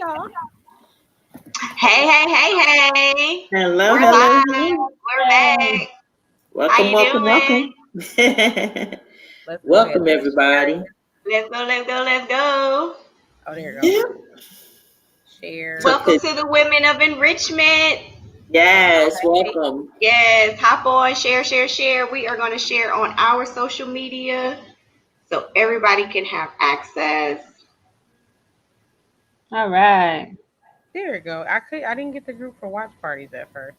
y'all. Hey. Hello, We're hello. live. We're back. Welcome, How you welcome, doing? welcome. Let's go ahead. Welcome, everybody. Let's go. Oh, there you go. Yeah. Share. Welcome to the Women of Enrichment. Yes, Okay. welcome. Yes, hop on, share. We are going to share on our social media so everybody can have access. All right. There you go. I didn't get the group for watch parties at first.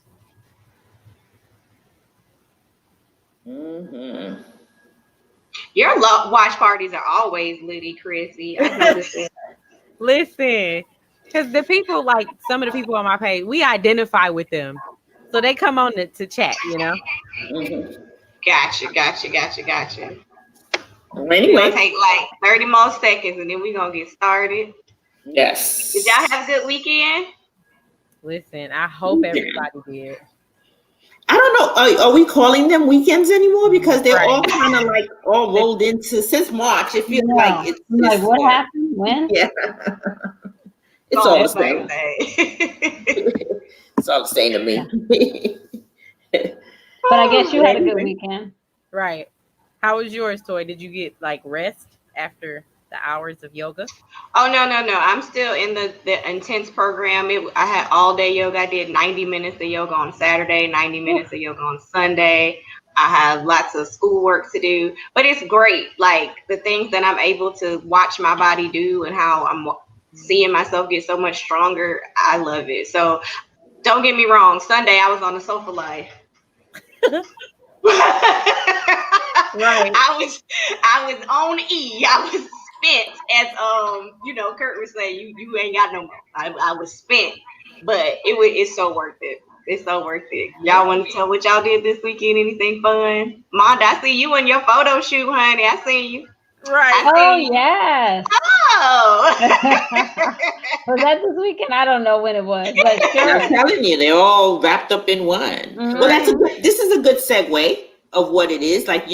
Mm-hmm. Your watch parties are always litty, Chrissy. I noticed it. Listen, because the people, like some of the people on my page, we identify with them. So they come on to chat, you know? Mm-hmm. Gotcha. We're going to Anyway, take like 30 more seconds and then we're going to get started. Did y'all yes. have a good weekend? Listen, I hope everybody did. I don't know. Are we calling them weekends anymore? Because they're Right. all kind of like all rolled into since March. It feels like it's like what happened? When? Yeah. It's all the same same. thing. It's all the same to me. But I guess you had a good weekend. Right. How was yours, Toy? Did you get like rest after the hours of yoga? Oh, no. I'm still in the intense program. I had all day yoga. I did 90 minutes of yoga on Saturday, 90 minutes of yoga on Sunday. I have lots of schoolwork to do, but it's great. Like the things that I'm able to watch my body do and how I'm seeing myself get so much stronger. I love it. So don't get me wrong. Sunday I was on the sofa life. Right. I was on E. I was spent, as Kurt would say, you ain't got no more. I was spent, but it's so worth it. It's so worth it. Y'all want to tell what y'all did this weekend? Anything fun? Monda, I see you in your photo shoot, honey. I see you. Right. Oh yes. Oh. Was that this weekend? I don't know when it was, but sure. I'm telling you, they're all wrapped up in one. Mm-hmm. Well, this is a good segue of what it is. Like,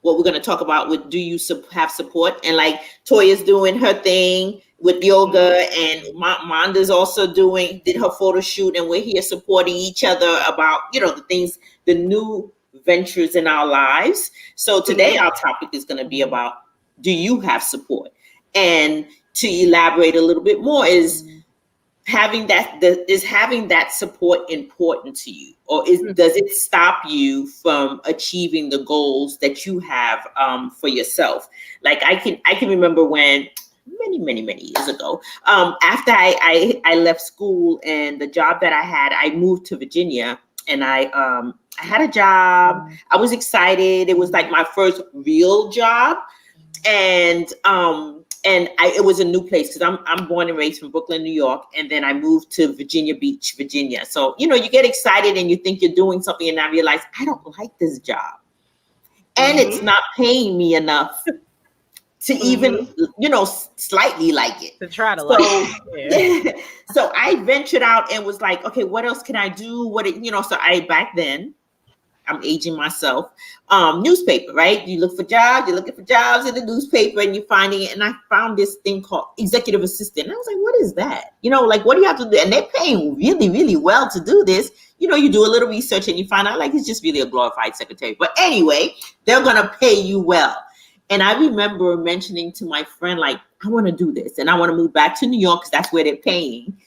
what we're going to talk about with do you have support? And like Toya's doing her thing with yoga, and Monda's also did her photo shoot, and we're here supporting each other about, the new ventures in our lives. So today our topic is going to be about, do you have support? And to elaborate a little bit more is having that support important to you, or does it stop you from achieving the goals that you have for yourself? Like I can remember when many years ago, after I left school and the job that I had, I moved to Virginia, and I had a job. I was excited. It was like my first real job, and it was a new place because I'm born and raised from Brooklyn, New York, and then I moved to Virginia Beach, Virginia. So you get excited and you think you're doing something, and I realize I don't like this job, and it's not paying me enough to even slightly like it. To try to like it. So I ventured out and was like, okay, what else can I do? So back then, I'm aging myself. Newspaper, right? You look for jobs, you're looking for jobs in the newspaper, and you're finding it. And I found this thing called executive assistant. And I was like, what is that? Like, what do you have to do? And they're paying really, really well to do this. You do a little research and you find out like it's just really a glorified secretary. But anyway, they're going to pay you well. And I remember mentioning to my friend, like, I want to do this and I want to move back to New York because that's where they're paying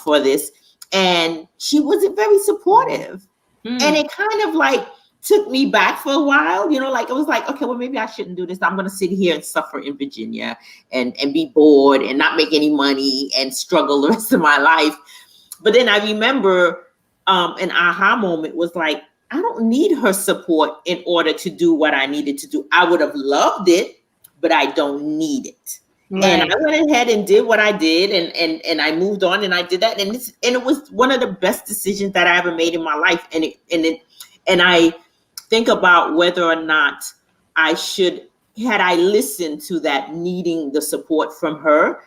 for this. And she wasn't very supportive. And it kind of like took me back for a while, like it was like, okay, well, maybe I shouldn't do this. I'm going to sit here and suffer in Virginia and be bored and not make any money and struggle the rest of my life. But then I remember an aha moment was like, I don't need her support in order to do what I needed to do. I would have loved it, but I don't need it. Right. And I went ahead and did what I did, and I moved on, and I did that, and it was one of the best decisions that I ever made in my life. And I think about whether or not had I listened to that, needing the support from her,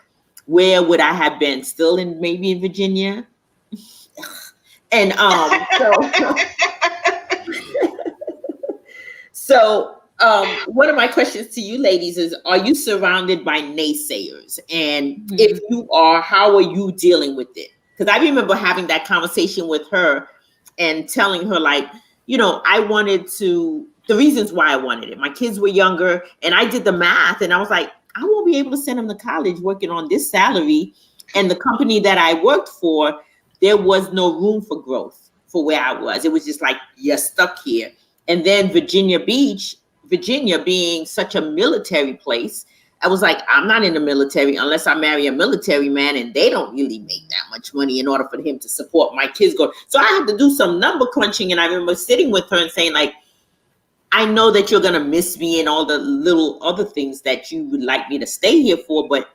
where would I have been? Still maybe in Virginia? So One of my questions to you ladies is, are you surrounded by naysayers? And if you are, how are you dealing with it? Because I remember having that conversation with her and telling her, like, you know, the reasons why I wanted it. My kids were younger, and I did the math, and I was like, I won't be able to send them to college working on this salary. And the company that I worked for, there was no room for growth for where I was. It was just like, you're stuck here. And then Virginia Beach, Virginia being such a military place, I was like, I'm not in the military unless I marry a military man, and they don't really make that much money in order for him to support my kids go. So I had to do some number crunching, and I remember sitting with her and saying, like, I know that you're going to miss me and all the little other things that you would like me to stay here for, but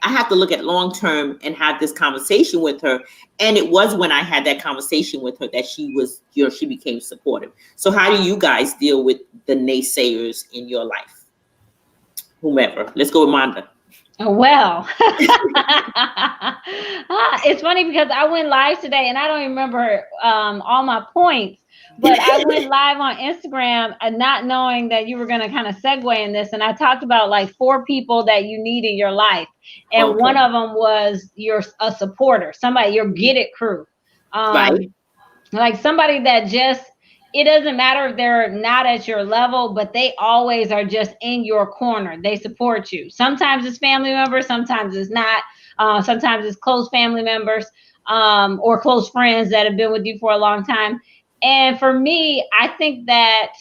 I have to look at long term and have this conversation with her. And it was when I had that conversation with her that she was, you know, she became supportive. So how do you guys deal with the naysayers in your life? Whomever. Let's go with Manda. Well, it's funny because I went live today and I don't even remember all my points, but I went live on Instagram and not knowing that you were going to kind of segue in this. And I talked about like 4 people that you need in your life. And one of them was you're a supporter, somebody, your get it crew. Right. Like somebody that just, it doesn't matter if they're not at your level, but they always are just in your corner. They support you. Sometimes it's family members, sometimes it's not. Sometimes it's close family members or close friends that have been with you for a long time. And for me, I think that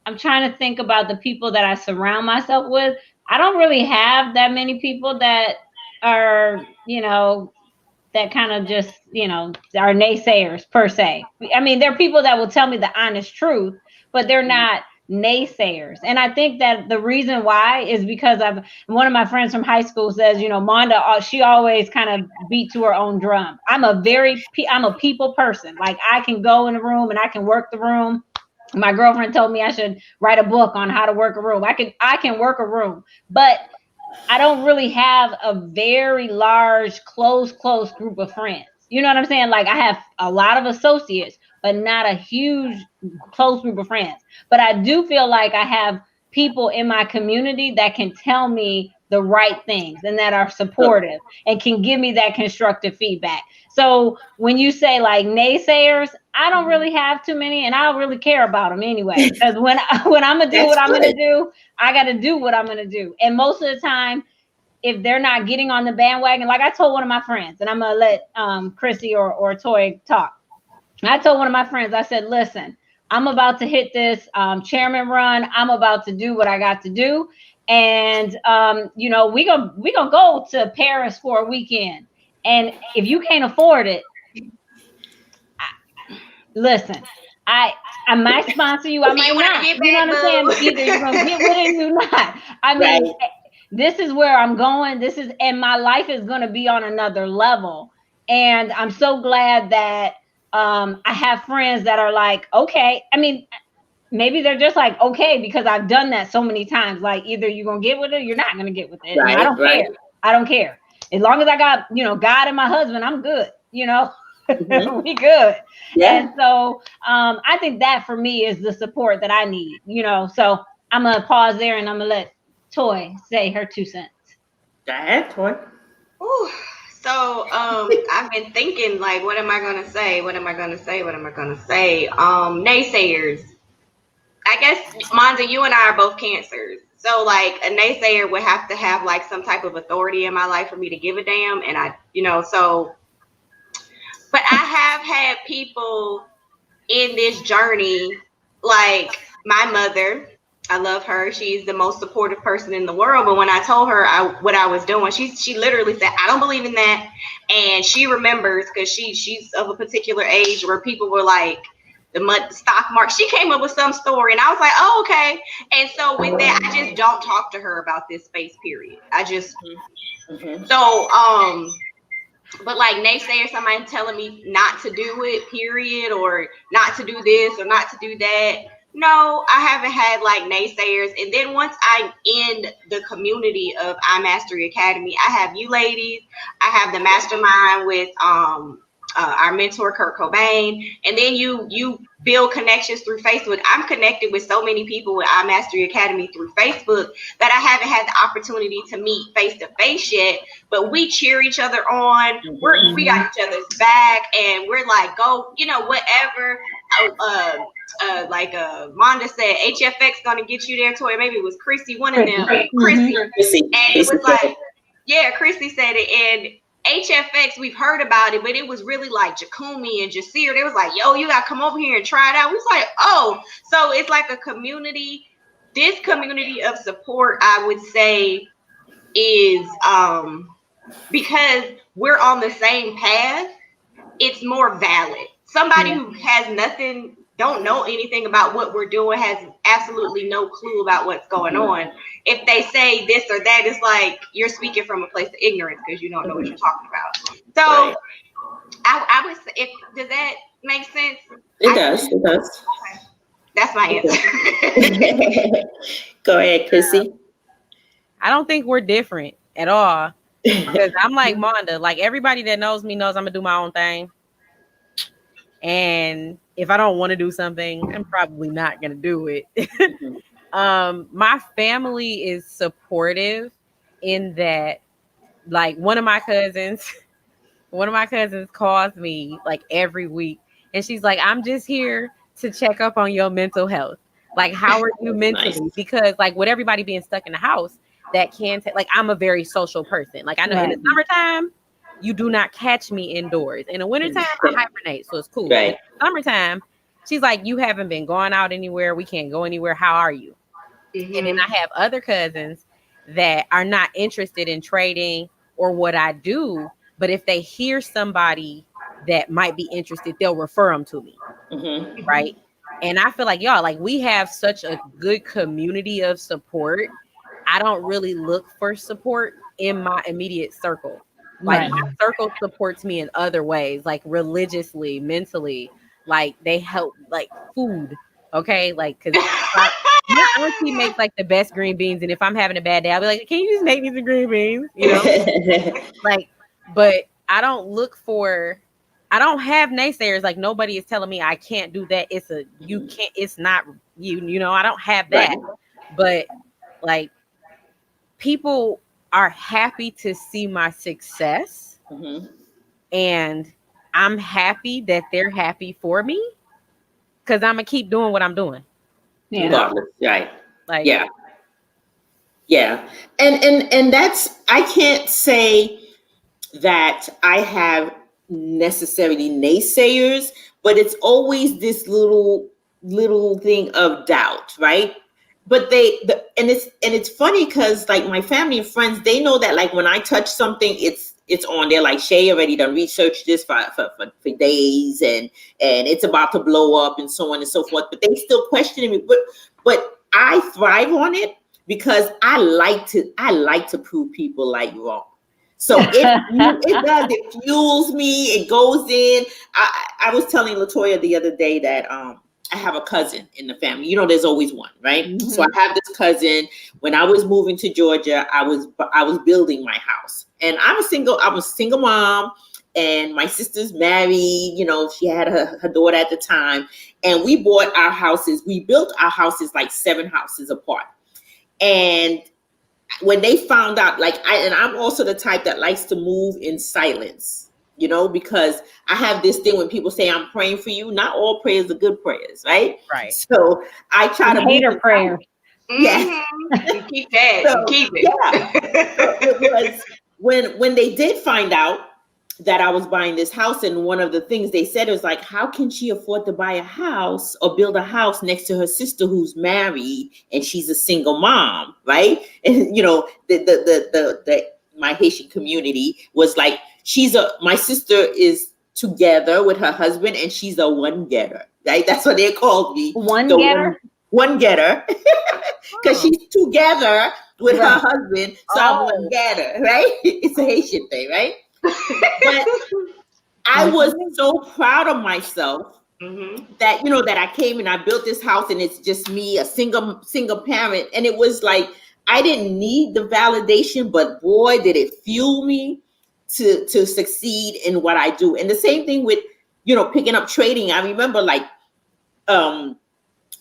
I'm trying to think about the people that I surround myself with. I don't really have that many people that are, you know, that kind of just, you know, are naysayers per se. I mean, they're people that will tell me the honest truth, but they're not naysayers. And I think that the reason why is because one of my friends from high school says, you know, Manda, she always kind of beat to her own drum. I'm a people person. Like I can go in the room and I can work the room. My girlfriend told me I should write a book on how to work a room. I can work a room, but I don't really have a very large, close group of friends. You know what I'm saying? Like I have a lot of associates, but not a huge, close group of friends. But I do feel like I have people in my community that can tell me the right things and that are supportive and can give me that constructive feedback. So when you say like naysayers, I don't really have too many, and I don't really care about them anyway. Because when I'm gonna do what I'm gonna do, I got to do what I'm gonna do. And most of the time, if they're not getting on the bandwagon, like I told one of my friends, and I'm gonna let Chrissy or Toy talk. I told one of my friends, I said, listen, I'm about to hit this chairman run. I'm about to do what I got to do. And, you know, we gonna go to Paris for a weekend. And if you can't afford it, listen, I might sponsor you. I might not. You know what I'm saying? Either you're going to get with it or you're not. I mean, this is where I'm going. And my life is going to be on another level. And I'm so glad that I have friends that are like, okay. I mean, maybe they're just like, okay, because I've done that so many times. Like either you're going to get with it or you're not going to get with it. Right, I don't care. I don't care. As long as I got, you know, God and my husband, I'm good, you know. We good. Yeah. And so I think that for me is the support that I need, you know. So I'm gonna pause there and I'm gonna let Toy say her 2 cents. Go ahead, Toy. Ooh, so I've been thinking, like, what am I gonna say? Naysayers. I guess Manda, you and I are both Cancers. So like a naysayer would have to have like some type of authority in my life for me to give a damn. And I, you know, so but I have had people in this journey, like my mother. I love her. She's the most supportive person in the world. But when I told her what I was doing, she literally said, I don't believe in that. And she remembers because she's of a particular age where people were like, the stock market. She came up with some story and I was like, oh, okay. And so with that, I just don't talk to her about this space, period. I just, but like naysayers, somebody telling me not to do it, period, or not to do this or not to do that. No, I haven't had like naysayers. And then once I'm in the community of iMastery Academy, I have you ladies. I have the mastermind with our mentor Kurt Cobain, and then you build connections through Facebook. I'm connected with so many people with iMastery Academy through Facebook that I haven't had the opportunity to meet face to face yet. But we cheer each other on. We got each other's back, and we're like, go, whatever. Like Monda said, HFX gonna get you there, Toya. Maybe it was Chrissy, one of them, Chrissy. And it was like, yeah, Chrissy said it, and HFX, we've heard about it, but it was really like Jakumi and Jasir. They was like, yo, you gotta come over here and try it out. We was like, oh, so it's like a community. This community of support, I would say, is because we're on the same path, it's more valid. Somebody who has nothing, don't know anything about what we're doing, has absolutely no clue about what's going on. If they say this or that, it's like you're speaking from a place of ignorance because you don't know what you're talking about. So I would say, does that make sense? It does. Okay. That's my answer. Go ahead, Chrissy. I don't think we're different at all. Because I'm like Monda. Like, everybody that knows me knows I'm gonna do my own thing. And if I don't want to do something, I'm probably not gonna do it. My family is supportive in that, like, one of my cousins calls me like every week, and she's like, I'm just here to check up on your mental health. Like, how are you mentally? Nice. Because, like, with everybody being stuck in the house, that can take, like, I'm a very social person. Like, I know in the summertime, you do not catch me indoors. In the wintertime, I hibernate, so it's cool. Right. In the summertime, she's like, you haven't been going out anywhere. We can't go anywhere. How are you? And then I have other cousins that are not interested in trading or what I do, but if they hear somebody that might be interested, they'll refer them to me. Right. And I feel like, y'all, like, we have such a good community of support. I don't really look for support in my immediate circle. Like, my circle supports me in other ways, like religiously, mentally, like they help, like food. Okay. Like, cause my auntie makes like the best green beans. And if I'm having a bad day, I'll be like, can you just make me some green beans? You know, like, but I don't have naysayers. Like, nobody is telling me I can't do that. It's not you know, I don't have that. But like, people are happy to see my success, and I'm happy that they're happy for me, because I'm gonna keep doing what I'm doing. Yeah. Right. Like, yeah. And that's, I can't say that I have necessarily naysayers, but it's always this little thing of doubt, right? But it's funny because, like, my family and friends, they know that, like, when I touch something, it's on there. Like, Shay already done researched this for days, and it's about to blow up and so on and so forth. But they still questioning me. But I thrive on it because I like to prove people like wrong. So it fuels me. It goes in. I was telling Latoya the other day that I have a cousin in the family. You know, there's always one, right? So I have this cousin. When I was moving to Georgia, I was building my house, and I was single mom, and my sister's married. You know, she had her daughter at the time, and we bought our houses. We built our houses like 7 houses apart. And when they found out, like, I'm also the type that likes to move in silence, you know, because I have this thing when people say I'm praying for you. Not all prayers are good prayers, right? Right. So I try to hate a prayer. Yes. Keep that. So, keep it. Yeah. So it was when they did find out that I was buying this house, and one of the things they said was like, how can she afford to buy a house or build a house next to her sister who's married and she's a single mom, right? And you know, my Haitian community was like, my sister is together with her husband and she's a one getter, right? That's what they called me. One getter? One getter. Because she's together with her husband, so I'm one getter, right? It's a Haitian thing, right? But I was so proud of myself that, you know, that I came and I built this house and it's just me, a single parent. And it was like, I didn't need the validation, but boy, did it fuel me. to succeed in what I do. And the same thing with, picking up trading. I remember like, a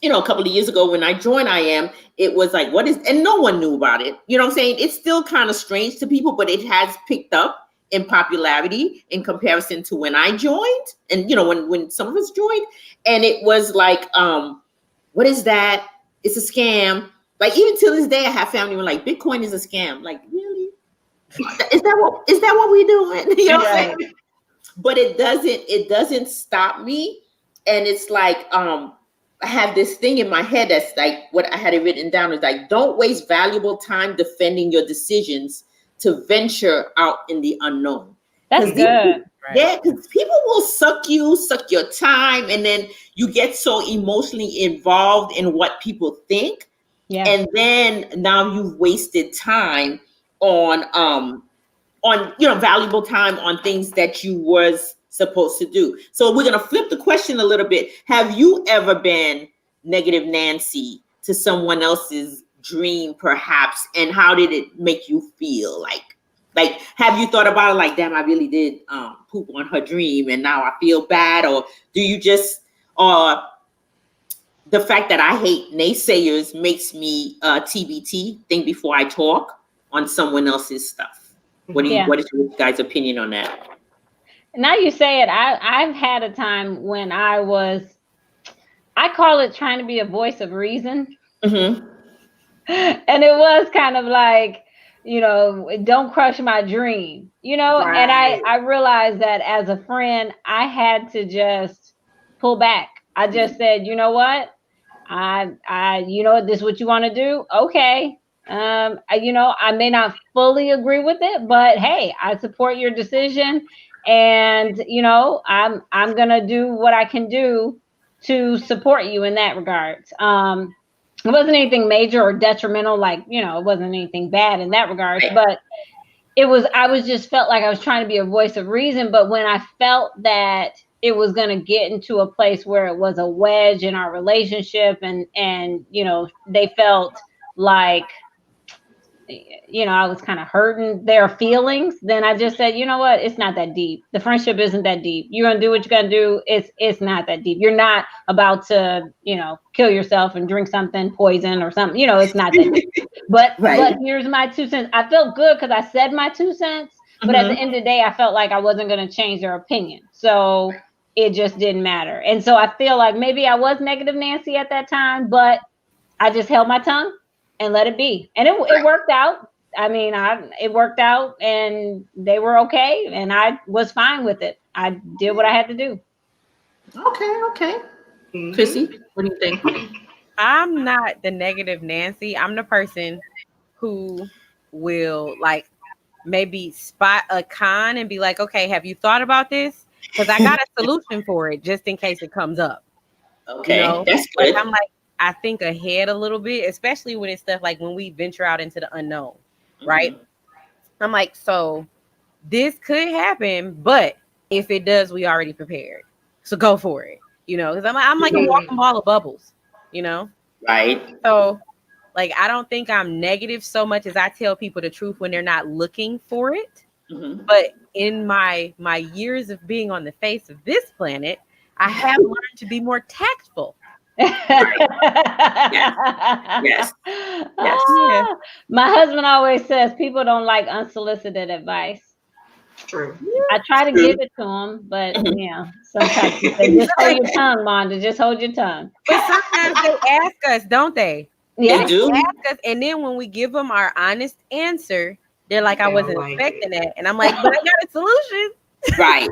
couple of years ago when I joined IM, it was like, and no one knew about it. You know what I'm saying? It's still kind of strange to people, but it has picked up in popularity in comparison to when I joined, and when some of us joined, and it was like, what is that? It's a scam. Like even till this day, I have family who are like, Bitcoin is a scam. Like, really? Is that what we're doing? You know what I'm saying? But it doesn't stop me. And it's like, I have this thing in my head that's like, what I had it written down is like, don't waste valuable time defending your decisions to venture out in the unknown. That's good. Yeah, because people will suck your time, and then you get so emotionally involved in what people think. Yeah. And then now you've wasted time on valuable time on things that you was supposed to do. So we're gonna flip the question a little bit. Have you ever been negative Nancy to someone else's dream, perhaps? And how did it make you feel? Like, have you thought about it? Like, damn, I really did poop on her dream, and now I feel bad. Or do you just, the fact that I hate naysayers makes me TBT, think before I talk on someone else's stuff? What is your guys' opinion on that? Now you say it, I've had a time when I call it trying to be a voice of reason. Mm-hmm. And it was kind of like, don't crush my dream, right. And I realized that as a friend, I had to just pull back. I just said, you know what? This is what you want to do? Okay. I may not fully agree with it, but hey, I support your decision. And, I'm going to do what I can do to support you in that regard. It wasn't anything major or detrimental, like, it wasn't anything bad in that regard, but I just felt like I was trying to be a voice of reason. But when I felt that it was going to get into a place where it was a wedge in our relationship and they felt like, I was kind of hurting their feelings, then I just said, you know what? It's not that deep. The friendship isn't that deep. You're going to do what you're going to do. It's not that deep. You're not about to, kill yourself and drink something, poison or something. It's not that deep. But here's my 2 cents. I felt good because I said my 2 cents. But at the end of the day, I felt like I wasn't going to change their opinion. So it just didn't matter. And so I feel like maybe I was negative Nancy at that time, but I just held my tongue and let it be. And it worked out. I mean, it worked out and they were okay. And I was fine with it. I did what I had to do. Okay. Chrissy, what do you think? I'm not the negative Nancy. I'm the person who will like maybe spot a con and be like, okay, have you thought about this? Because I got a solution for it just in case it comes up. Okay, that's good. But I'm like, I think ahead a little bit, especially when it's stuff like when we venture out into the unknown, right? I'm like, so this could happen, but if it does, we already prepared. So go for it, because I'm like a walking ball of bubbles, Right. So like, I don't think I'm negative so much as I tell people the truth when they're not looking for it. Mm-hmm. But in my years of being on the face of this planet, I have learned to be more tactful. Yes. My husband always says people don't like unsolicited advice. True. I try to give it to them, but sometimes they just hold your tongue, Monda. Just hold your tongue. But sometimes they ask us, don't they? Yeah, they do. They ask us, and then when we give them our honest answer, they're like, "I wasn't expecting that," and I'm like, "But I got a solution." Right.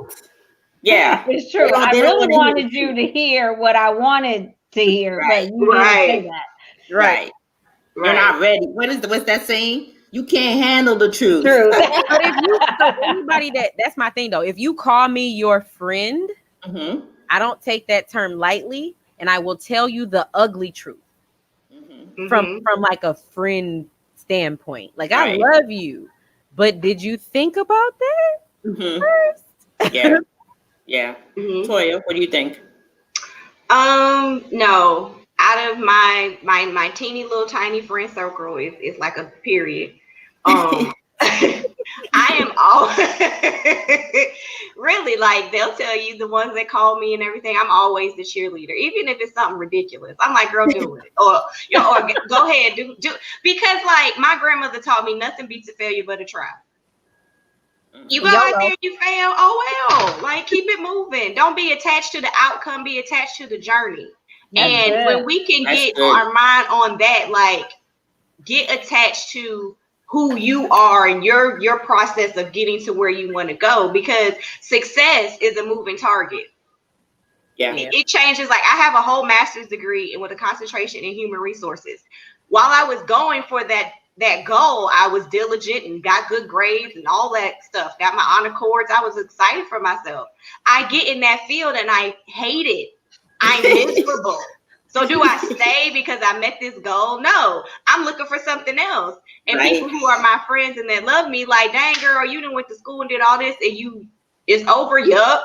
Yeah, it's true. I really wanted you to hear what I wanted to hear, but you didn't say that. Right. You're not ready. What's that saying? You can't handle the truth. True. But if anybody that's my thing though. If you call me your friend, I don't take that term lightly, and I will tell you the ugly truth from like a friend standpoint. Like I love you, but did you think about that first? Yeah. Toya, what do you think? No. Out of my teeny little tiny friend circle is like a period. I am all really, like, they'll tell you, the ones that call me and everything, I'm always the cheerleader, even if it's something ridiculous. I'm like, girl, do it, or go ahead, do, because like my grandmother taught me, nothing beats a failure but a try. You go out there, you fail, oh well, like keep it moving. Don't be attached to the outcome, be attached to the journey. And when we can get our mind on that, like get attached to who you are and your process of getting to where you want to go, because success is a moving target. Yeah. It changes. Like I have a whole master's degree with a concentration in human resources. While I was going for that goal, I was diligent and got good grades and all that stuff. Got my honor cords. I was excited for myself. I get in that field and I hate it. I'm miserable. So do I stay because I met this goal? No, I'm looking for something else. And people who are my friends and that love me, like, dang girl, you done went to school and did all this and it's over. Yup,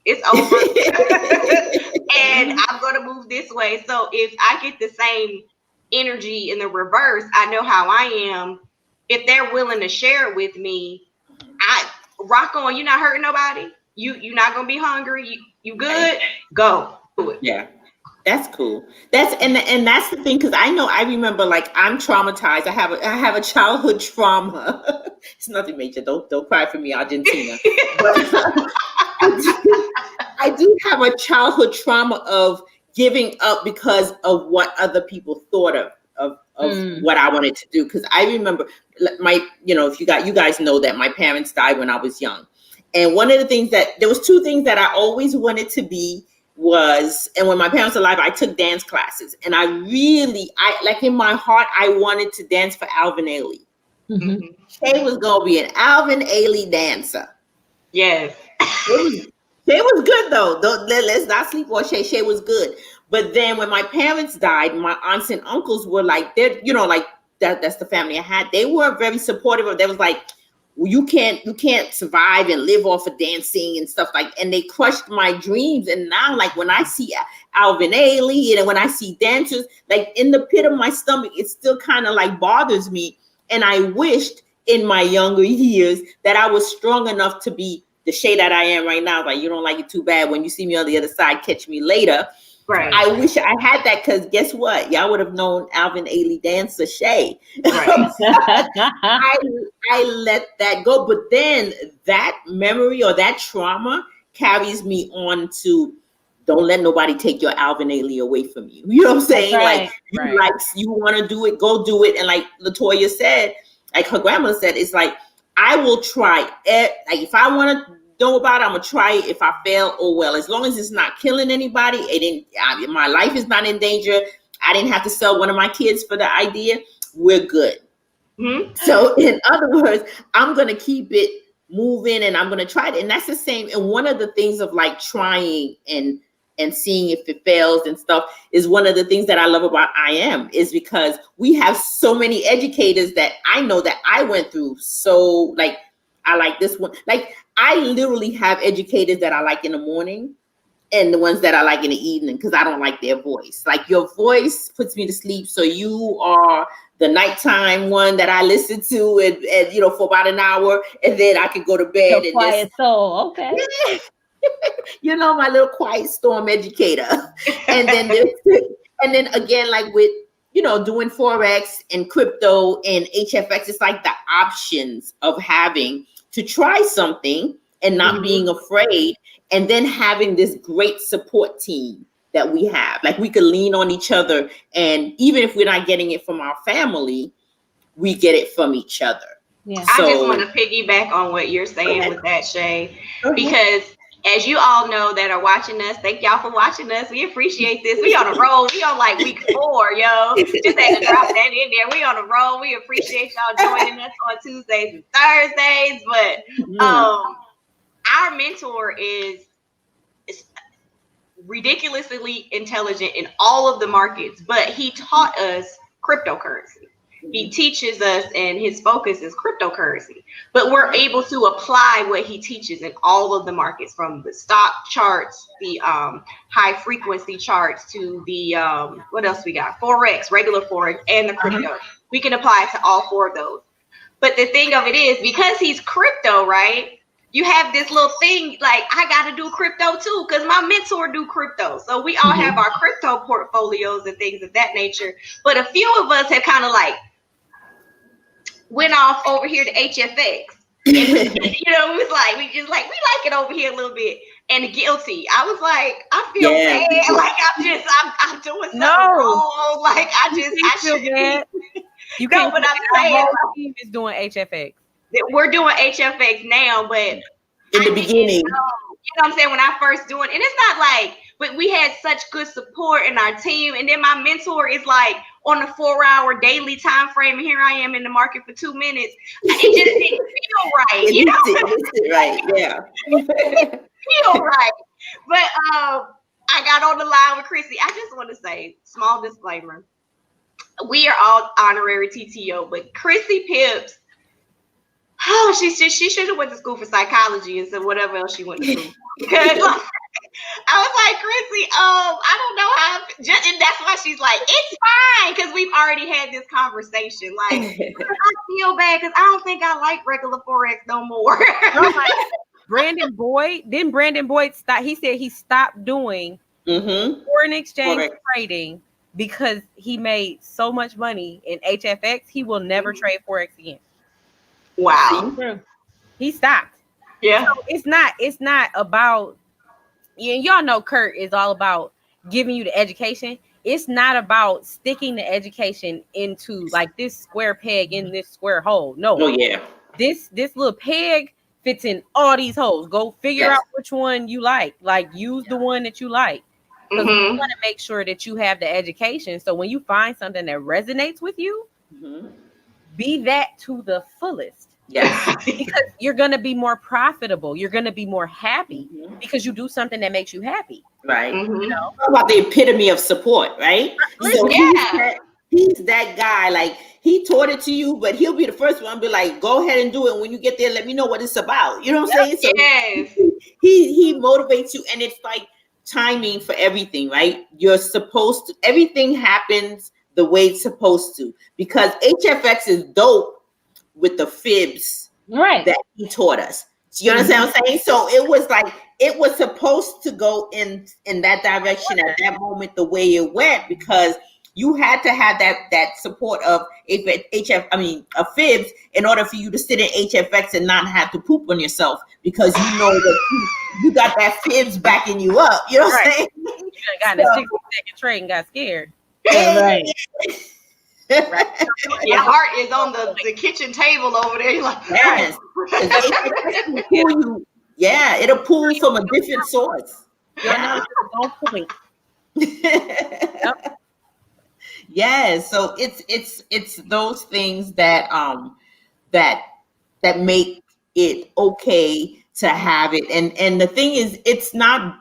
it's over. And I'm going to move this way. So if I get the same energy in the reverse, I know how I am. If they're willing to share it with me, I rock on. You're not hurting nobody. You're not going to be hungry. You good? Go do it. Yeah. That's cool. That's the thing, because I remember, like, I'm traumatized. I have a childhood trauma. It's nothing major. Don't cry for me, Argentina. But I do have a childhood trauma of giving up because of what other people thought of what I wanted to do. Because I remember if you guys know that my parents died when I was young, and one of the things there was two things that I always wanted to be. And when my parents were alive, I took dance classes, and I like in my heart, I wanted to dance for Alvin Ailey. Mm-hmm. Shay was gonna be an Alvin Ailey dancer. Yes, Shay was good though. Let's not sleep on Shay. Shay was good. But then when my parents died, my aunts and uncles were like, that's the family I had. They were very supportive of. They was like, well, you can't survive and live off of dancing and stuff and they crushed my dreams. And now, like, when I see Alvin Ailey and when I see dancers, like, in the pit of my stomach, it still kind of like bothers me. And I wished in my younger years that I was strong enough to be the Shay that I am right now. Like, you don't like it too bad. When you see me on the other side, catch me later. Right. I wish I had that, because guess what? Y'all would have known Alvin Ailey dancer Shay. Right. I let that go. But then that memory or that trauma carries me on to don't let nobody take your Alvin Ailey away from you. You know what I'm saying? Right. Like, you want to do it, go do it. And like LaToya said, like her grandmother said, it's like, I will try it. Like, if I want to know about it, I'm gonna try it. If I fail, oh well. As long as it's not killing anybody, my life is not in danger. I didn't have to sell one of my kids for the idea. We're good. Mm-hmm. So in other words, I'm gonna keep it moving and I'm gonna try it. And that's the same. And one of the things of like trying and seeing if it fails and stuff is one of the things that I love about I Am, is because we have so many educators that I know that I went through. So like, I like this one. Like, I literally have educators that I like in the morning and the ones that I like in the evening, because I don't like their voice. Like, your voice puts me to sleep. So you are the nighttime one that I listen to and for about an hour, and then I can go to bed. Your quiet soul. Okay. My little quiet storm educator. And then again, like with, doing Forex and crypto and HFX, it's like the options of having to try something and not being afraid, and then having this great support team that we have. Like, we could lean on each other, and even if we're not getting it from our family, we get it from each other. Yeah. So, I just want to piggyback on what you're saying with that, Shay, because as you all know that are watching us, thank y'all for watching us. We appreciate this. We on a roll. We on like week 4, yo. Just had to drop that in there. We on a roll. We appreciate y'all joining us on Tuesdays and Thursdays. But our mentor is ridiculously intelligent in all of the markets, but he taught us cryptocurrency. He teaches us, and his focus is cryptocurrency, but we're able to apply what he teaches in all of the markets, from the stock charts, the high frequency charts, to the what else we got? Forex, regular Forex, and the crypto. We can apply it to all 4 of those. But the thing of it is, because he's crypto, right? you have this little thing like I got to do crypto too because my mentor do crypto. So we all have our crypto portfolios and things of that nature. But a few of us have kind of like went off over here to HFX. And it was like we like it over here a little bit. And guilty. I was like, I feel bad. Like I'm doing something wrong. Like I feel bad. You can't. But I'm saying, our whole team is doing HFX. We're doing HFX now, but in the beginning, you know what I'm saying? When I first doing, and it's not like, but we had such good support in our team, and then my mentor is like on the 4-hour daily time frame, and here I am in the market for 2 minutes. It just didn't feel right. You know, right? Yeah, feel right. But I got on the line with Chrissy. I just want to say, small disclaimer: we are all honorary TTO, but Chrissy Pips. Oh, she should have went to school for psychology and so whatever else she went to school. Because I was like, Chrissy, I don't know how. And that's why she's like, it's fine because we've already had this conversation. Like, I feel bad because I don't think I like regular Forex no more. Brandon Boyd, didn't Brandon Boyd stop? He said he stopped doing foreign exchange trading because he made so much money in HFX. He will never trade Forex again. Wow. He stopped. Yeah. So it's not about, y'all know Kurt is all about giving you the education. It's not about sticking the education into like this square peg in this square hole. No. Oh yeah. This little peg fits in all these holes. Go figure out which one you like. Like use the one that you like. Because we want to make sure that you have the education. So when you find something that resonates with you, be that to the fullest. Yes. Because you're going to be more profitable. You're going to be more happy because you do something that makes you happy. Right. You know? How about the epitome of support, right? So he's that guy. Like he taught it to you, but he'll be the first one to be like, go ahead and do it. When you get there, let me know what it's about. You know what I'm saying? So he motivates you, and it's like timing for everything, right? You're supposed to, everything happens the way it's supposed to, because HFX is dope with the fibs that he taught us. You understand what I'm saying? So it was like, it was supposed to go in that direction at that moment, the way it went, because you had to have that support of fibs in order for you to sit in HFX and not have to poop on yourself, because you know that you got that fibs backing you up. You know what I'm saying? You got in a 60-second trade and got scared. Right. Your heart is on the kitchen table over there. You're like, yes. It'll pull from a different source. Yes, so it's those things that that make it okay to have it, and the thing is, it's not,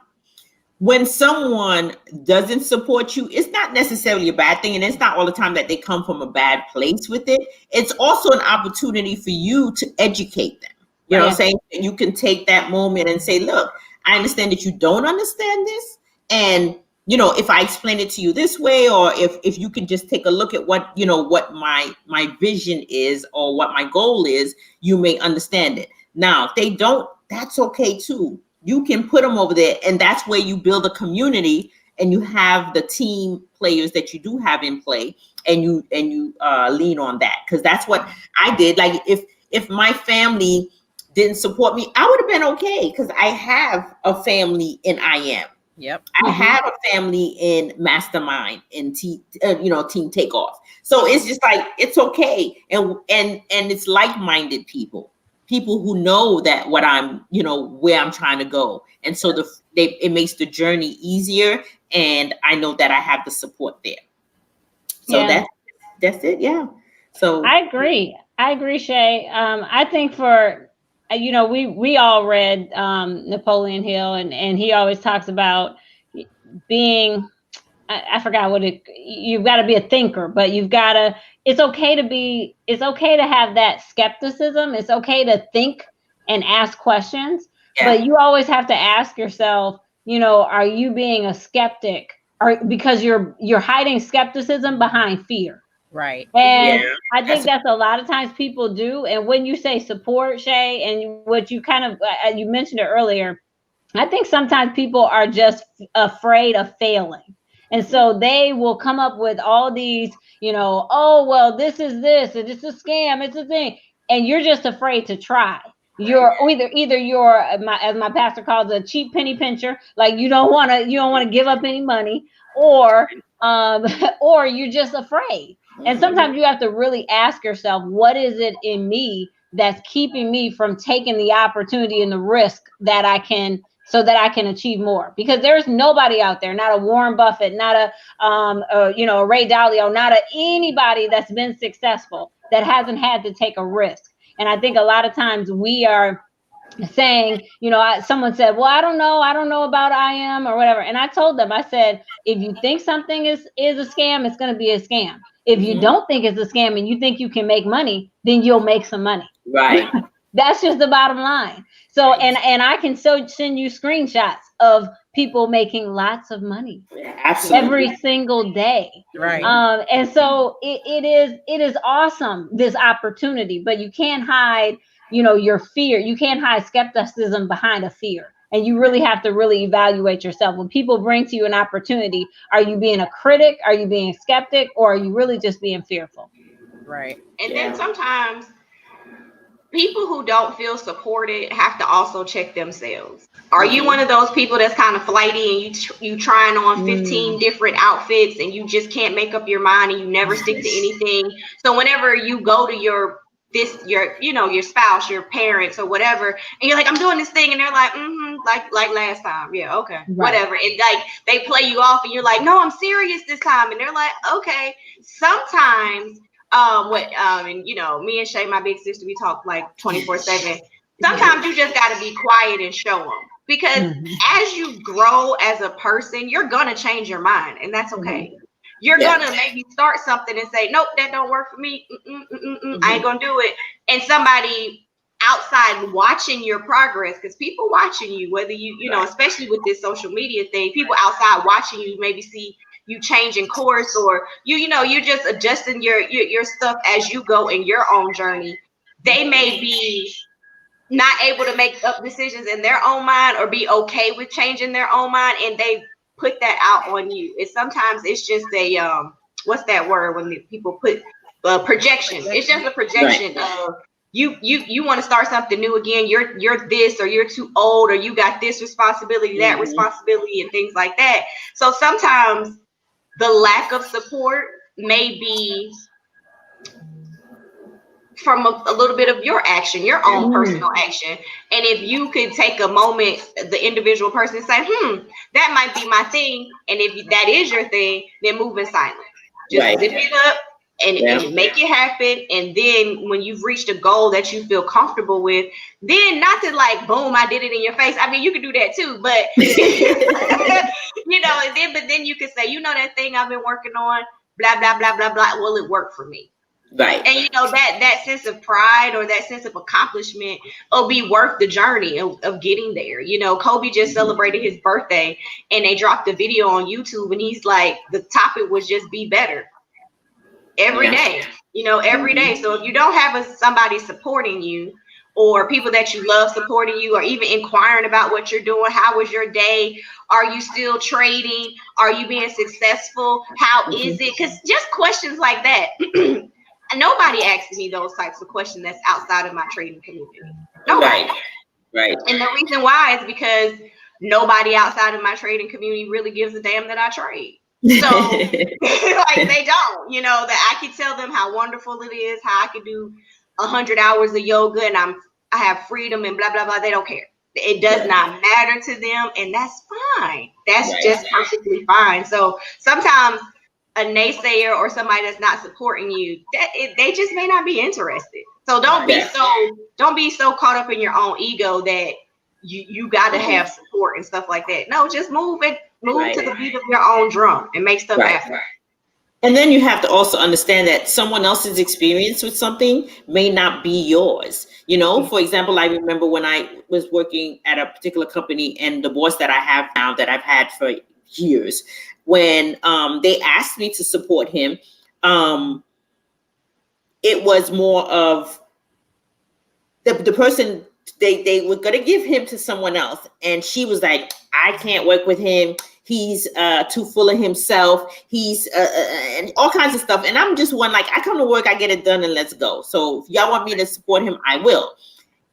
when someone doesn't support you, it's not necessarily a bad thing, and it's not all the time that they come from a bad place with it. It's also an opportunity for you to educate them. You know what I'm saying? You can take that moment and say, look, I understand that you don't understand this, and if I explain it to you this way, or if you can just take a look at what my vision is or what my goal is, you may understand it. Now, if they don't, that's okay too. You can put them over there, and that's where you build a community, and you have the team players that you do have in play, and you lean on that, because that's what I did. Like if my family didn't support me, I would have been okay, because I have a family in IM. Yep. I have a family in Mastermind, in Team Takeoff. So it's just like, it's okay, and it's like-minded people who know that what I'm, where I'm trying to go. And so it makes the journey easier, and I know that I have the support there. So that's it. Yeah. So I agree, Shay. I think for, we all read Napoleon Hill, and he always talks about being, I forgot you've got to be a thinker, but it's okay to have that skepticism. It's okay to think and ask questions, but you always have to ask yourself, are you being a skeptic, or because you're hiding skepticism behind fear? Right. And I think that's a lot of times people do. And when you say support, Shay, and what you kind of, you mentioned it earlier, I think sometimes people are just afraid of failing. And so they will come up with all these, oh, well, this is this, and it's a scam, it's a thing. And you're just afraid to try. You're either you're, as my pastor calls it, a cheap penny pincher, like you don't want to give up any money, or you're just afraid. And sometimes you have to really ask yourself, what is it in me that's keeping me from taking the opportunity and the risk that I can, so that I can achieve more? Because there's nobody out there, not a Warren Buffett, not a Ray Dalio, not anybody that's been successful that hasn't had to take a risk. And I think a lot of times we are saying, someone said, well, I don't know about IM or whatever. And I told them, I said, if you think something is a scam, it's going to be a scam. If you don't think it's a scam and you think you can make money, then you'll make some money. Right. That's just the bottom line. So, and I can send you screenshots of people making lots of money. Absolutely. Every single day. Right. And so it is awesome, this opportunity, but you can't hide, your fear. You can't hide skepticism behind a fear. And you really have to really evaluate yourself. When people bring to you an opportunity, are you being a critic? Are you being a skeptic? Or are you really just being fearful? Right. And then sometimes people who don't feel supported have to also check themselves. Are you one of those people that's kind of flighty and you trying on 15 different outfits and you just can't make up your mind and you never stick to anything? So whenever you go to your spouse, your parents or whatever, and you're like, I'm doing this thing, and they're like, like last time. Yeah, okay, whatever. And like they play you off and you're like, no, I'm serious this time. And they're like, okay. Sometimes and me and Shay, my big sister, we talk like 24/7. Sometimes you just got to be quiet and show them, because as you grow as a person, you're gonna change your mind, and that's okay. You're gonna maybe start something and say, nope, that don't work for me. I ain't gonna do it. And somebody outside watching your progress, because people watching you, whether especially with this social media thing, people outside watching you maybe see you changing course, or you're just adjusting your stuff as you go in your own journey. They may be not able to make up decisions in their own mind or be okay with changing their own mind, and they put that out on you. Sometimes it's just a what's that word when people put projection? It's just a projection of you want to start something new again. You're this, or you're too old, or you got this responsibility, that responsibility, and things like that. So sometimes the lack of support may be from a little bit of your action, your own personal action. And if you could take a moment, the individual person, say, that might be my thing. And if that is your thing, then move in silence. Just zip it up and make it happen. And then when you've reached a goal that you feel comfortable with, then not to like, boom, I did it in your face. I mean, you can do that too, but but then you can say, that thing I've been working on, blah, blah, blah, blah, blah. Will it work for me? Right. And that sense of pride or that sense of accomplishment will be worth the journey of getting there. Kobe just celebrated his birthday and they dropped a video on YouTube, and he's like, the topic was just be better every day, every day. So if you don't have somebody supporting you, or people that you love supporting you, or even inquiring about what you're doing, how was your day? Are you still trading? Are you being successful? How is it? Because just questions like that. Nobody asks me those types of questions that's outside of my trading community. Nobody. Right. And the reason why is because nobody outside of my trading community really gives a damn that I trade. So like they don't, that I can tell them how wonderful it is, how I can do 100 hours of yoga and I have freedom and blah, blah, blah. They don't care. It does not matter to them. And that's fine. That's just perfectly fine. So sometimes a naysayer or somebody that's not supporting you, they just may not be interested. So don't be so caught up in your own ego that you got to have support and stuff like that. No, just move to the beat of your own drum and make stuff happen. And then you have to also understand that someone else's experience with something may not be yours. For example, I remember when I was working at a particular company, and the boss that I have now that I've had for years, when they asked me to support him, it was more of the person they were going to give him to someone else, and she was like, I can't work with him. He's too full of himself. He's and all kinds of stuff. And I'm just one, like, I come to work, I get it done, and let's go. So if y'all want me to support him, I will.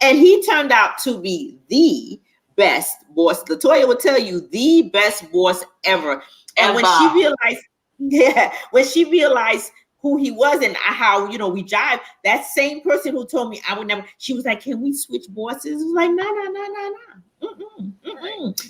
And he turned out to be the best boss. Latoya will tell you, the best boss ever. And when she realized who he was and how, we jive, that same person who told me I would never, she was like, can we switch bosses? I was like, no.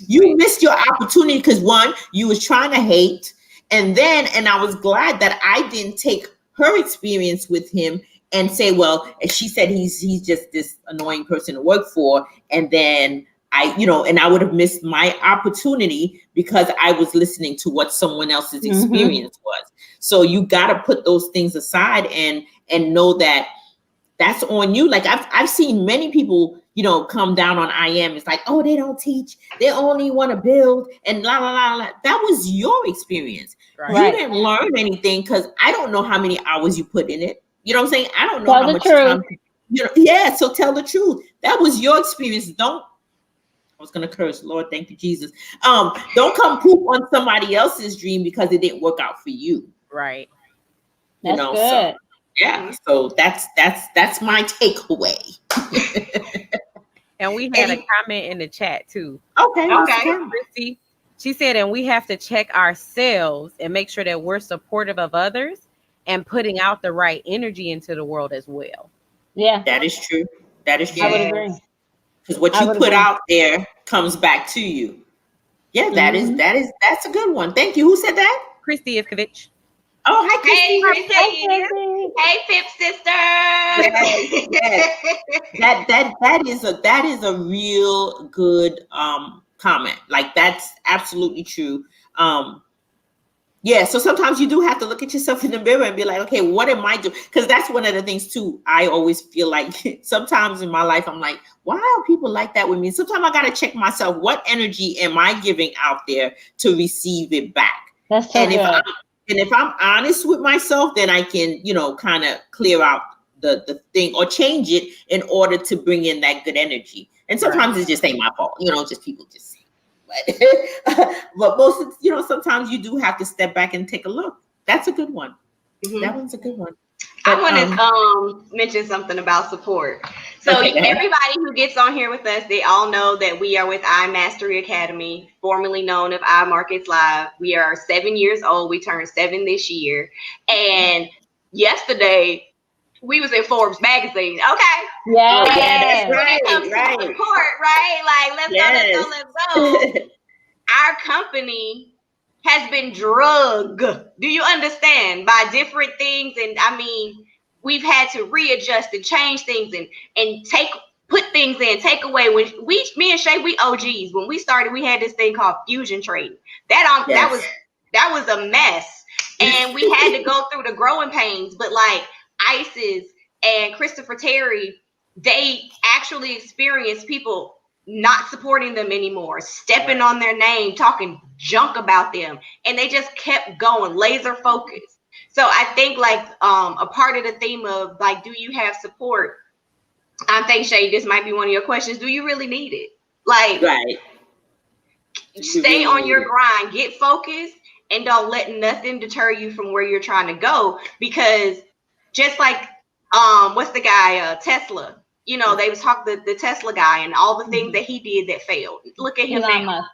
You missed your opportunity because one, you was trying to hate. And I was glad that I didn't take her experience with him and say, well, she said he's just this annoying person to work for. And then I would have missed my opportunity because I was listening to what someone else's experience was. So you got to put those things aside and know that that's on you. Like I've seen many people, come down on IM. It's like, oh, they don't teach. They only want to build and la, la, la, la. That was your experience. Right. You didn't learn anything because I don't know how many hours you put in it. You know what I'm saying? I don't know how much time. So tell the truth. That was your experience. I was going to curse. Lord, thank you, Jesus. Don't come poop on somebody else's dream because it didn't work out for you. Right. That's good. So, yeah. So that's my takeaway. And we had a comment in the chat too. Okay. Christy, she said, and we have to check ourselves and make sure that we're supportive of others and putting out the right energy into the world as well. Yeah. That is true. I would agree. Because what you put out there comes back to you. Yeah, that's a good one. Thank you. Who said that? Christy Ivkovich. Oh, hi, Christy. Hey, Pip sister. Yes. That is a real good comment. Like that's absolutely true. Yeah, so sometimes you do have to look at yourself in the mirror and be like, okay, what am I doing? Because that's one of the things too. I always feel like sometimes in my life, I'm like, why are people like that with me? Sometimes I got to check myself. What energy am I giving out there to receive it back? That's so good. If I'm honest with myself, then I can, kind of clear out the thing or change it in order to bring in that good energy. And sometimes it just ain't my fault, just people just say. But most, sometimes you do have to step back and take a look. That's a good one. Mm-hmm. That one's a good one. But, I want to mention something about support. So everybody who gets on here with us, they all know that we are with iMastery Academy, formerly known as iMarkets Live. We are 7 years old. We turned 7 this year. And yesterday, we was in Forbes magazine. Okay. Yeah. That's right. Support, right? Like, let's go. Our company has been drugged. Do you understand? By different things. And I mean, we've had to readjust and change things and put things in, take away. When me and Shay, we OGs. When we started, we had this thing called fusion trading. That was a mess. And we had to go through the growing pains, but like Isis and Christopher Terry, they actually experienced people not supporting them anymore, stepping on their name, talking junk about them, and they just kept going, laser focused. So I think like a part of the theme of like, do you have support? I think, Shay, this might be one of your questions. Do you really need it? Like, stay on your grind, get focused, and don't let nothing deter you from where you're trying to go. Because just like, what's the guy, Tesla, they was talking the Tesla guy and all the things that he did that failed. Look at him now.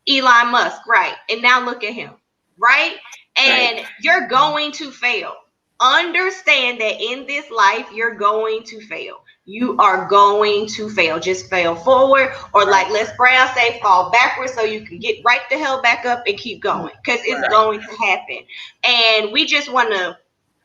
Elon Musk, right? And now look at him, right? And you're going to fail. Understand that in this life, you're going to fail. You are going to fail. Just fail forward, or like Les Brown say, fall backwards so you can get right the hell back up and keep going, because it's going to happen. And we just want to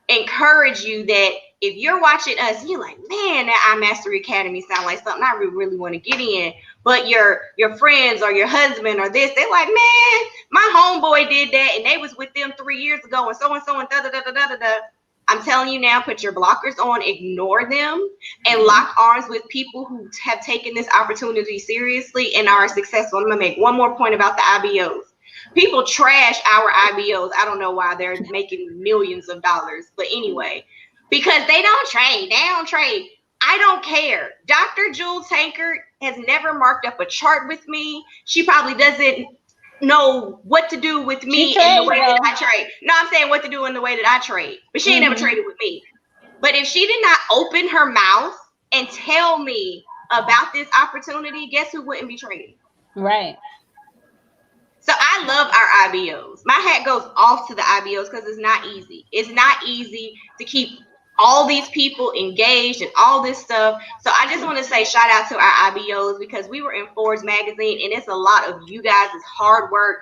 encourage you that if you're watching us, you're like, man, that iMastery Academy sound like something I really want to get in. But your friends or your husband or this, they're like, man, my homeboy did that and they was with them 3 years ago and so and da-da-da-da-da-da. I'm telling you now, put your blockers on, ignore them, and lock arms with people who have taken this opportunity seriously and are successful. I'm going to make one more point about the IBOs. People trash our IBOs. I don't know why. They're making millions of dollars. But anyway, because they don't trade. They don't trade. I don't care. Dr. Jewel Tankard has never marked up a chart with me. She probably doesn't know what to do with me in the way that I trade. No, I'm saying what to do in the way that I trade. But she ain't never traded with me. But if she did not open her mouth and tell me about this opportunity, guess who wouldn't be trading? Right. So I love our IBOs. My hat goes off to the IBOs because it's not easy. It's not easy to keep all these people engaged and all this stuff. So I just want to say shout out to our IBOs because we were in Forbes magazine and it's a lot of you guys' hard work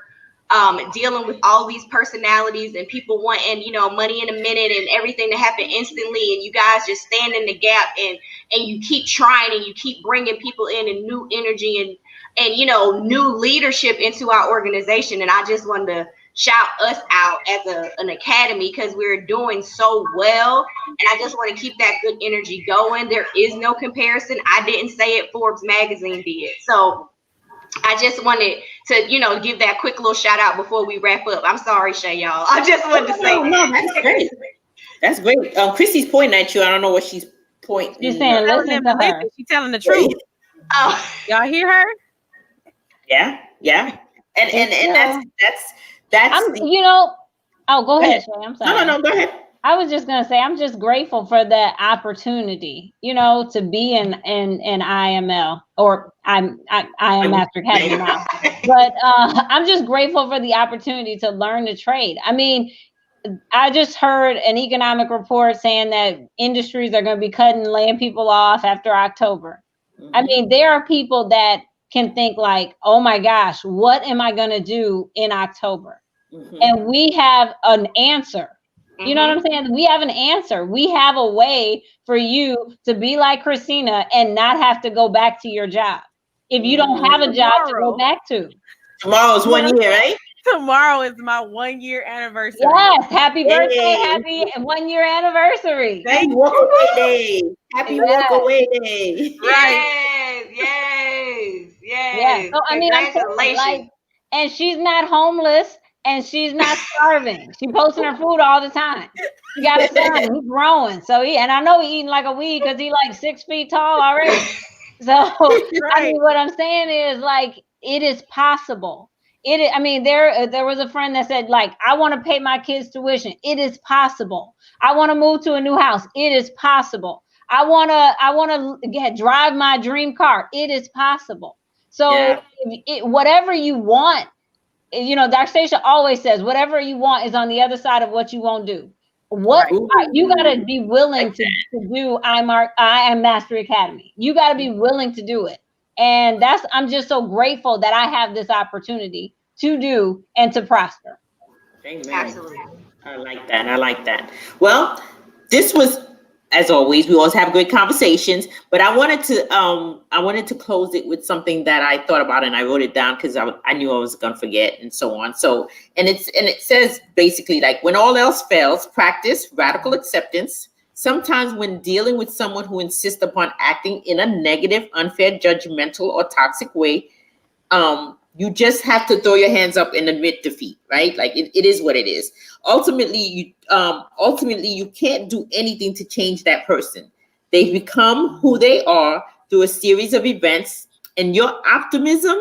dealing with all these personalities and people wanting, you know, money in a minute and everything to happen instantly. And you guys just stand in the gap and you keep trying and you keep bringing people in and new energy and you know, new leadership into our organization. And I just wanted to shout us out as an academy because we're doing so well. And I just want to keep that good energy going. There is no comparison. I didn't say it, Forbes magazine did. So I just wanted to, you know, give that quick little shout out before we wrap up. I'm sorry, Shay, y'all. I just wanted to say no, that's great. That's great. Chrissy's pointing at you. I don't know what she's pointing. She's saying, listen to her. She's telling the truth. Oh, y'all hear her? Yeah. And that's you know. Oh, go ahead, Shay. I'm sorry. No, go ahead. I was just gonna say I'm just grateful for that opportunity, you know, to be in IML or I am Master Academy now. But I'm just grateful for the opportunity to learn to trade. I mean, I just heard an economic report saying that industries are going to be cutting, laying people off after October. I mean, there are people that can think like, oh my gosh, what am I going to do in October? And we have an answer. You know what I'm saying? We have an answer. We have a way for you to be like Christina and not have to go back to your job. If you don't have a job to go back to. Tomorrow's 1 year, right? Tomorrow is my 1 year anniversary. Yes, happy birthday, happy 1 year anniversary. Happy walk away day. Happy walk away day. Right. Yes. Yeah. So I mean, I'm and she's not homeless and she's not starving. She posting her food all the time. She got a son, he's growing. So and I know he eating like a weed because he like 6 feet tall already. So I mean, what I'm saying is like it is possible. I mean, there was a friend that said, like, I want to pay my kids' tuition. It is possible. I want to move to a new house. It is possible. I want to drive my dream car. It is possible. So whatever you want, you know, Dr. Stacia always says, whatever you want is on the other side of what you won't do. You got to be willing to do I Am Mastery Academy. You got to be willing to do it. And I'm just so grateful that I have this opportunity to do and to prosper. Amen. Absolutely. I like that. Well, this was, as always, we always have great conversations, but I wanted to close it with something that I thought about and I wrote it down because I knew I was going to forget and so on. So, and it says basically like when all else fails, practice radical acceptance. Sometimes when dealing with someone who insists upon acting in a negative, unfair, judgmental, or toxic way, you just have to throw your hands up and admit defeat, right? Like it is what it is. Ultimately, you can't do anything to change that person. They've become who they are through a series of events, and your optimism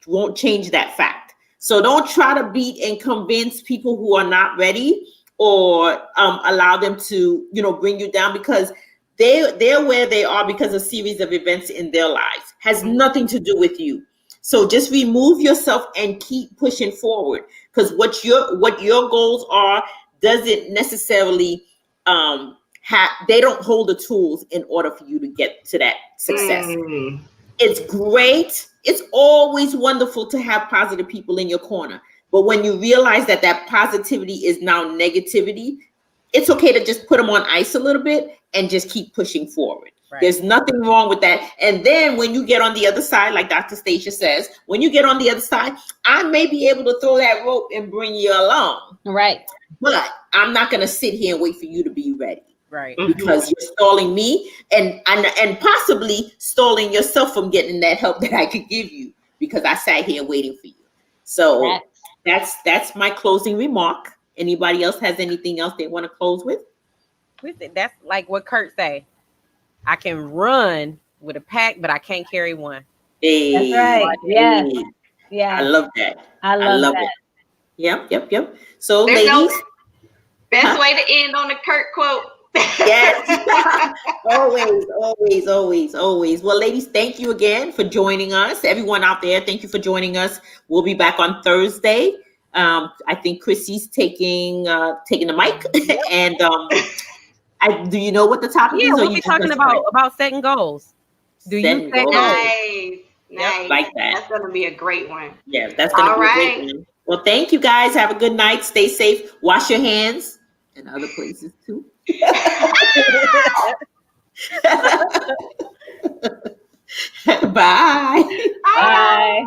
won't change that fact. So don't try to beat and convince people who are not ready or allow them to, you know, bring you down because they're where they are because of a series of events in their lives. Has nothing to do with you. So just remove yourself and keep pushing forward because what your goals are doesn't necessarily they don't hold the tools in order for you to get to that success. It's great. It's always wonderful to have positive people in your corner. But when you realize that positivity is now negativity, it's okay to just put them on ice a little bit and just keep pushing forward. Right. There's nothing wrong with that. And then when you get on the other side, like Dr. Stacia says, when you get on the other side, I may be able to throw that rope and bring you along. Right. But I'm not going to sit here and wait for you to be ready. Right. Because you're stalling me and possibly stalling yourself from getting that help that I could give you because I sat here waiting for you. So that's my closing remark. Anybody else has anything else they want to close with? That's like what Kurt say. I can run with a pack, but I can't carry one. Hey, That's right. Yes. hey, Yes. I love that. I love that. it. Yep. So, There's no ladies, best way to end on a Kurt quote. yes, always. Well, ladies, thank you again for joining us. Everyone out there, thank you for joining us. We'll be back on Thursday. I think Chrissy's taking the mic, and do you know what the topic Yeah, is? Or we'll you be just talking gonna about setting goals. Do you Setting set goals. goals? Nice. Like that. That's gonna be a great one. Yeah, that's gonna be a great one. Well, thank you guys. Have a good night. Stay safe. Wash your hands and other places too. Bye. Bye.